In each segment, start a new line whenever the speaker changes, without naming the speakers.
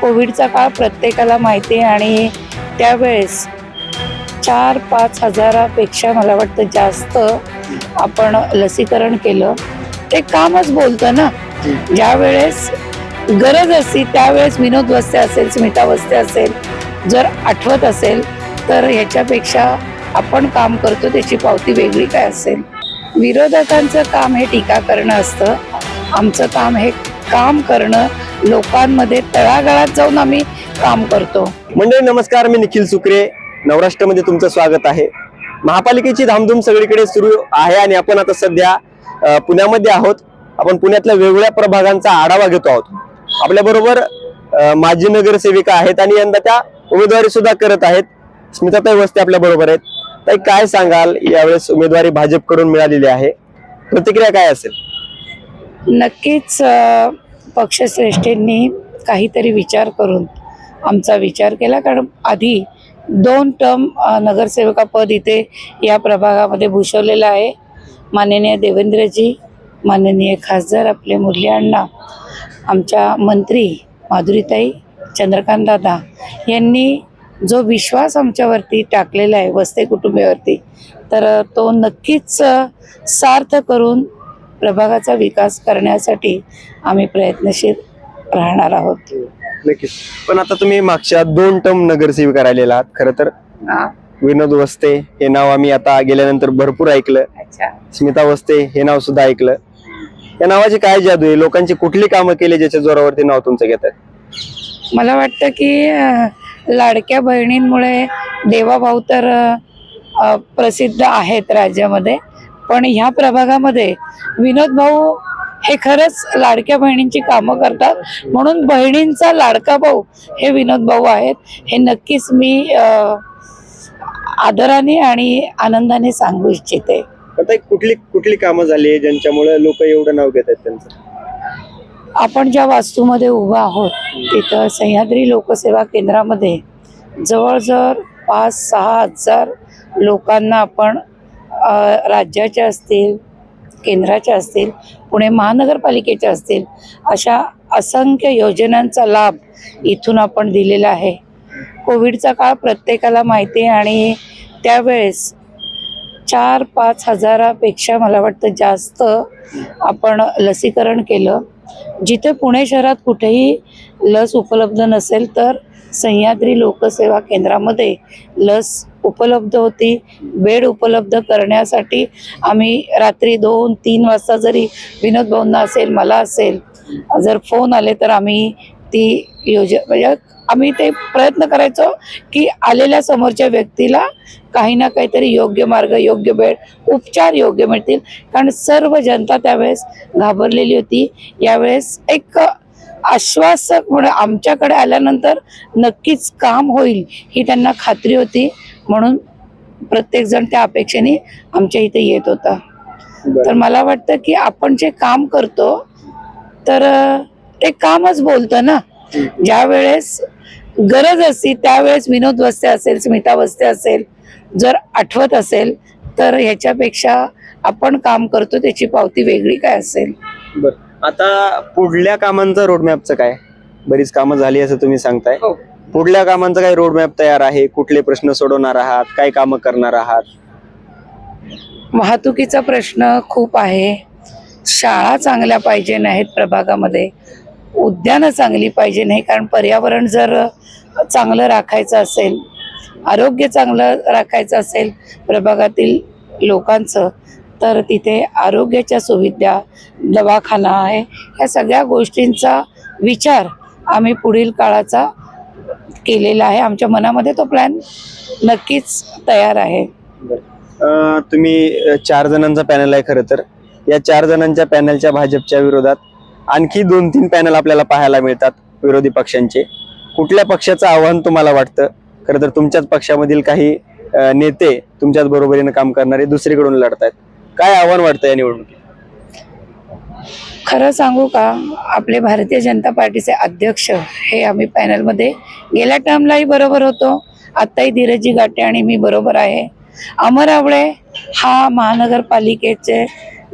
कोविडचा काळ प्रत्येकाला माहिती आहे आणि त्यावेळेस 4-5 हजारापेक्षा मला वाटतं जास्त आपण लसीकरण केलं. ते कामच बोलतं ना. ज्या वेळेस गरज असती त्यावेळेस विनोद वस्ते असेल, स्मिता वस्ते असेल, जर आठवत असेल तर ह्याच्यापेक्षा आपण काम करतो त्याची पावती वेगळी काय असेल. विरोधकांचं काम हे टीका करणं असतं, आमचं काम हे काम करणं, लोकांमध्ये तळागाळात जाऊन आम्ही काम करतो.
मंडळी नमस्कार, मी निखिल सुक्रे, नवराष्ट्रमध्ये तुमचं स्वागत आहे. महापालिकेची धामधूम सगळीकडे सुरू आहे आणि आपण आता सध्या पुण्यामध्ये आहोत. आपण पुण्यातल्या वेगवेगळ्या प्रभागांचा आढावा घेतो आहोत. आपल्या बरोबर माजी नगरसेविका आहेत आणि यंदा त्या उमेदवारी सुद्धा करत आहेत. स्मिताताई वस्ते आपल्या बरोबर आहेत. ताई, काय सांगाल, यावेळेस उमेदवारी भाजपकडून मिळालेली आहे, प्रतिक्रिया काय असेल?
नक्कीच पक्षश्रेष्ठींनी काहीतरी विचार करून आमचा विचार केला, कारण आधी 2 टर्म नगरसेविका पद इथे या प्रभागामध्ये भूषवलेलं आहे. माननीय देवेंद्रजी, माननीय खासदार आपले मुरली अण्णा, आमच्या मंत्री माधुरीताई, चंद्रकांत दादा यांनी जो विश्वास आमच्यावरती टाकलेला आहे वस्ते कुटुंबियावरती, तर तो नक्कीच सार्थ करून प्रभागाचा विकास करण्यासाठी आम्ही प्रयत्नशील राहणार आहोत.
नक्कीच. पण आता तुम्ही मागच्या 2 टर्म नगरसेविका राहिलेला आहात. खरं तर विनोद वस्ते हे नाव आम्ही आता गेल्यानंतर भरपूर ऐकलं. स्मिता वस्ते हे नाव सुद्धा ऐकलं. या नावाची काय जादू आहे? लोकांची कुठली कामं केली ज्याच्या जोरावरती नाव तुमचं घेतात?
मला वाटतं की लाडक्या बहिणींमुळे देवाभाऊ तर प्रसिद्ध आहेत राज्यामध्ये, पण ह्या प्रभागामध्ये विनोद भाऊ हे खरंच लाडक्या बहिणींची कामं करतात, म्हणून बहिणींचा लाडका भाऊ हे विनोद भाऊ आहेत. हे नक्कीच मी आदराने आणि आनंदाने सांगू इच्छिते.
आता कुठली कामं झाली ज्यांच्यामुळे लोक एवढं नाव घेतात त्यांचं?
आपण ज्या वास्तूमध्ये उभा आहोत तिथं सह्याद्री लोकसेवा केंद्रामध्ये जवळजवळ 5-6 हजार लोकांना आपण राज्याच्या असतील, केंद्राच्या असतील, पुणे महानगरपालिकेच्या असतील, अशा असंख्य योजनांचा लाभ इथून आपण दिलेला आहे. कोविडचा काळ प्रत्येकाला माहिती आहे आणि त्यावेळेस 4-5 हजारापेक्षा मला वाटतं जास्त आपण लसीकरण केलं. जिथे पुणे शहरात कुठेही लस उपलब्ध नसेल तर सह्याद्री लोकसेवा केंद्रामध्ये लस उपलब्ध होती. बेड उपलब्ध करण्यासाठी आम्ही रात्री 2-3 वाजता जरी विनोद भाऊंना असेल, मला असेल, जर फोन आले तर आम्ही ती म्हणजे आम्ही ते प्रयत्न करायचो की आलेल्या समोरच्या व्यक्तीला काही ना काहीतरी योग्य मार्ग, योग्य बेड, उपचार योग्य मिळतील, कारण सर्व जनता त्यावेळेस घाबरलेली होती. यावेळेस एक आश्वासक म्हणून आमच्याकडे आल्यानंतर नक्कीच काम होईल ही त्यांना खात्री होती, म्हणून प्रत्येकजण त्या अपेक्षेने आमच्या इथे येत होता. तर मला वाटतं की आपण जे काम करतो तर ते कामच बोलतं ना. ज्या वेळेस गरज असती त्यावेळेस विनोद वस्ते असेल, स्मिता वस्ते असेल, जर आठवत असेल तर ह्याच्यापेक्षा आपण काम करतो त्याची पावती वेगळी काय असेल.
आता पुढल्या कामांचा रोडमॅपचं काय? बरीच कामं झाली असं तुम्ही सांगताय. पुढल्या कामांचा काय रोडमॅप तयार आहे? कुठले प्रश्न सोडवणार आहात? काय कामं करणार आहात?
वाहतुकीचा प्रश्न खूप आहे. शाळा चांगल्या पाहिजे नाहीत प्रभागामध्ये, उद्यानं चांगली पाहिजे नाही, कारण पर्यावरण जर चांगलं राखायचं असेल, आरोग्य चांगलं राखायचं असेल प्रभागातील लोकांचं, तर तिथे आरोग्याच्या सुविधा, दवाखाना आहे, ह्या सगळ्या गोष्टींचा विचार आम्ही पुढील काळाचा केलेला आहे. आमच्या मनामध्ये तो प्लॅन नक्कीच तयार आहे.
तुम्ही 4 जणांचा पॅनल आहे. खरं तर या 4 जणांच्या पॅनलच्या भाजपच्या विरोधात आणखी 2-3 पॅनल आपल्याला पाहायला मिळतात विरोधी पक्षांचे. कुठल्या पक्षाचं आव्हान तुम्हाला वाटतं? खरं तर तुमच्याच पक्षामधील काही नेते तुमच्याच बरोबरीनं काम करणारे दुसरीकडून लढतायत. काय आव्हान वाटतं या निवडणुकीत?
खरं सांगू का, आपले भारतीय जनता पार्टीचे अध्यक्ष हे आम्ही पॅनलमध्ये गेल्या टर्मलाही बरोबर होतो, आत्ताही धीरजी गाटे आणि मी बरोबर आहे. अमर आवळे हा महानगरपालिकेचे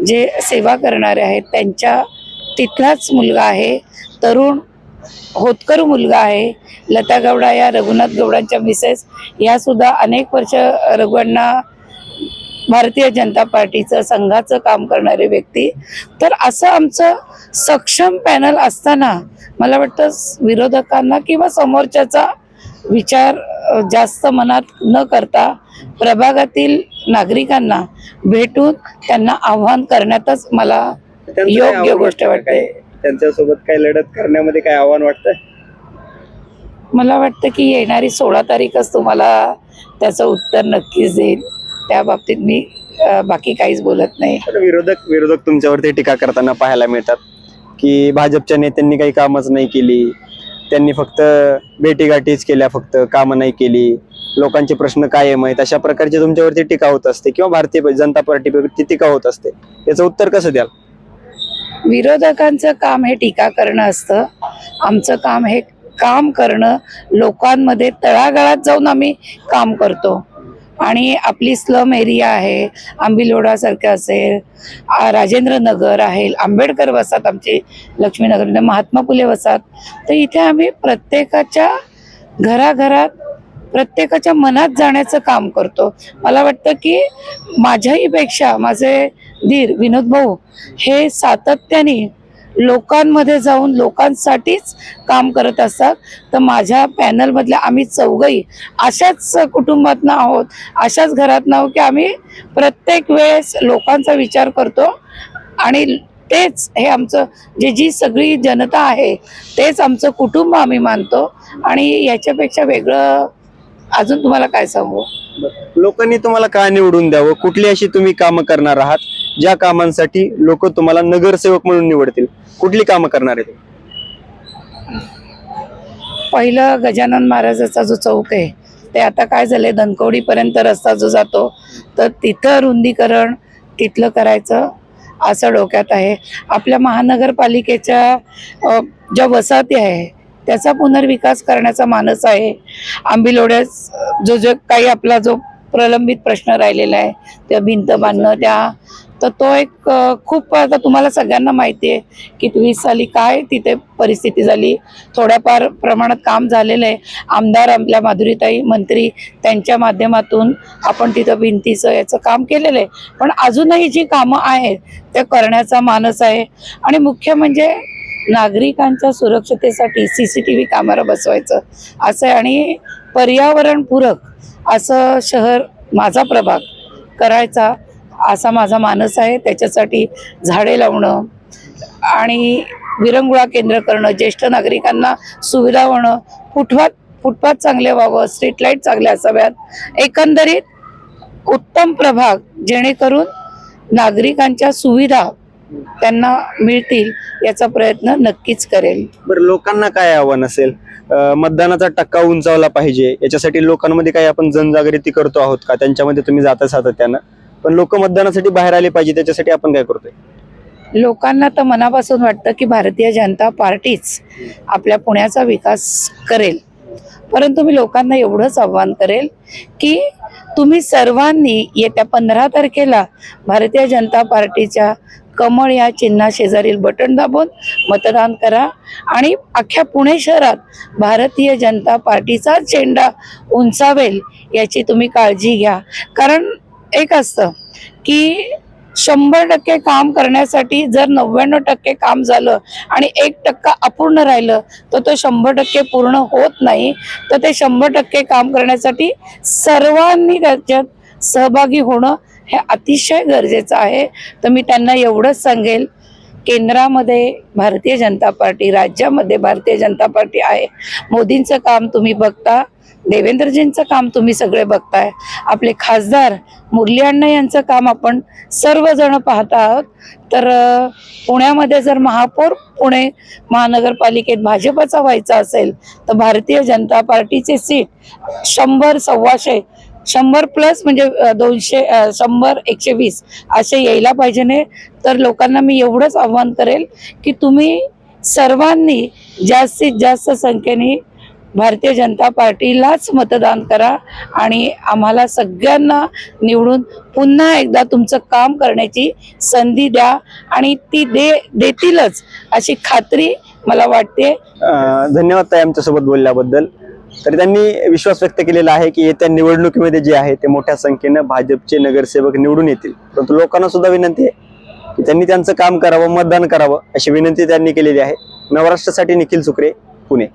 जे सेवा करणारे आहेत त्यांच्या तिथलाच मुलगा आहे, तरुण होतकरू मुलगा आहे. लता गौडा या रघुनाथ गौडांच्या मिसेस या सुद्धा अनेक वर्ष रघुअण्णा भारतीय जनता पार्टीचं संघाचं काम करणारे व्यक्ती. तर असं आमचं सक्षम पॅनल असताना मला वाटतं विरोधकांना किंवा समोरच्याचा विचार जास्त मनात न करता प्रभागातील नागरिकांना भेटून त्यांना आव्हान करण्यातच मला योग्य गोष्ट वाटते.
त्यांच्यासोबत काय लढत करण्यामध्ये काय आव्हान वाटतंय?
मला वाटतं की येणारी 16 तारीखच तुम्हाला त्याचं उत्तर नक्कीच देईल. त्या बाबतीत मी बाकी काहीच बोलत नाही.
विरोधक तुमच्यावरती टीका करताना पाहायला मिळतात की भाजपच्या नेत्यांनी काही कामच नाही केली, त्यांनी फक्त भेटीगाठीच केल्या, फक्त कामं नाही केली, लोकांचे प्रश्न कायम आहेत, अशा प्रकारची तुमच्यावरती टीका होत असते किंवा भारतीय जनता पार्टीवरती टीका होत असते. याचं उत्तर कसं द्याल?
विरोधकांचं काम हे टीका करणं असतं. आमचं काम हे काम करणं, लोकांमध्ये तळागाळात जाऊन आम्ही काम करतो. आणि आपली स्लम एरिया आहे, आंबिलोडासारखं असेल, राजेंद्र नगर आहे, आंबेडकर वसाहत आमची लक्ष्मीनगर, महात्मा फुले वसाहत. तर इथे आम्ही प्रत्येकाच्या घराघरात प्रत्येकाच्या मनात जाण्याचं काम करतो. मला वाटतं की माझ्याही पेक्षा माझे धीर विनोद भाऊ हे सातत्याने लोकांमध्ये जाऊन लोकांसाठीच काम करत असतात. तर माझ्या पॅनलमधल्या आम्ही चौघही अशाच कुटुंबातनं आहोत, अशाच घरातनं आहोत की आम्ही प्रत्येक वेळेस लोकांचा विचार करतो. आणि तेच हे आमचं जी सगळी जनता आहे तेच आमचं कुटुंब आम्ही मानतो. आणि याच्यापेक्षा वेगळं अजून तुम्हाला काय सांगू?
लोकांनी तुम्हाला का निवडून द्यावं? कुठली अशी तुम्ही कामं करणार आहात ज्या कामांसाठी लोक तुम्हाला नगरसेवक म्हणून निवडतील? कुठली कामं करणार आहे?
पहिलं गजानन महाराजाचा जो चौक आहे ते आता काय झालंय, धनकवडीपर्यंत रस्ता जो जातो तर तिथं रुंदीकरण तिथलं करायचं असं डोक्यात आहे. आपल्या महानगरपालिकेच्या ज्या वसाहती आहे त्याचा पुनर्विकास करण्याचा मानस आहे. आंबिलोड्यात जो काही आपला जो प्रलंबित प्रश्न राहिलेला आहे, त्या भिंत बांधणं, त्या तर तो एक खूप आता तुम्हाला सगळ्यांना माहिती आहे की 20 साली काय तिथे परिस्थिती झाली. थोड्याफार प्रमाणात काम झालेलं आहे. आमदार आपल्या माधुरीताई मंत्री त्यांच्या माध्यमातून आपण तिथं भिंतीचं याचं काम केलेलं आहे. पण अजूनही जी कामं आहेत ते करण्याचा मानस आहे. आणि मुख्य म्हणजे नागरिकांच्या सुरक्षतेसाठी CCTV कॅमेरा बसवायचं असं आहे. आणि पर्यावरणपूरक असं शहर माझा प्रभाग करायचा असा माझा मानस आहे. त्याच्यासाठी झाडे लावणं आणि विरंगुळा केंद्र करणं, ज्येष्ठ नागरिकांना सुविधा होणं, फुटपाथ चांगले व्हावं, स्ट्रीट लाईट चांगल्या असाव्यात, एकंदरीत उत्तम प्रभाग जेणेकरून नागरिकांच्या सुविधा त्यांना मिळतील याचा प्रयत्न नक्कीच करेल.
बरं, लोकांना काय आव्हान असेल? मतदानाचा टक्का उंचावला पाहिजे, याच्यासाठी लोकांमध्ये काही आपण जनजागृती करतो आहोत का? त्यांच्यामध्ये तुम्ही जाता सातत्यानं, पण लोक मतदानासाठी बाहेर आले पाहिजे, त्याच्यासाठी आपण काय करतोय?
लोकांना तर मनापासून वाटतं की भारतीय जनता पार्टीच आपल्या पुण्याचा विकास करेल. परंतु मी लोकांना एवढंच आव्हान करेल की तुम्ही सर्वांनी येत्या 15 तारखेला भारतीय जनता पार्टीच्या कमळ या चिन्हा शेजारील बटन दाबून मतदान करा. आणि अख्ख्या पुणे शहरात भारतीय जनता पार्टीचा झेंडा उंचावेल याची तुम्ही काळजी घ्या. कारण एक असतं की 100% काम करण्यासाठी जर 99% काम झालं आणि 1% अपूर्ण राहिलं तर तो 100% पूर्ण होत नाही. तर ते 100% काम करण्यासाठी सर्वांनी त्याच्यात सहभागी होणं हे अतिशय गरजेचं आहे. तर मी त्यांना एवढंच सांगेल, केंद्रामध्ये भारतीय जनता पार्टी, राज्यामध्ये भारतीय जनता पार्टी आहे. मोदींचं काम तुम्ही बघता, देवेंद्रजींचं काम तुम्ही सगळे बघताय, आपले खासदार मुरली अण्णा यांचं काम आपण सर्वजण पाहत आहोत. तर पुण्यामध्ये जर महापौर पुणे महानगरपालिकेत भाजपचा व्हायचा असेल तर भारतीय जनता पार्टीचे सीट 100, 125, 100+ म्हणजे 200, 100, 120 असे यायला पाहिजे ने. तर लोकांना मी एवढंच आव्हान करेल की तुम्ही सर्वांनी जास्तीत जास्त संख्येने भारतीय जनता पार्टीलाच मतदान करा आणि आम्हाला सगळ्यांना निवडून पुन्हा एकदा तुमचं काम करण्याची संधी द्या. आणि ती देतीलच अशी खात्री मला वाटते.
धन्यवाद ताई आमच्यासोबत बोलल्याबद्दल. तर त्यांनी विश्वास व्यक्त केलेला आहे की येत्या निवडणुकीमध्ये जे आहे ते मोठ्या संख्येनं भाजपचे नगरसेवक निवडून येतील. परंतु लोकांना सुद्धा विनंती आहे की त्यांनी त्यांचं काम करावं, मतदान करावं अशी विनंती त्यांनी केलेली आहे. नवराष्ट्रासाठी निखिल सुक्रे, पुणे.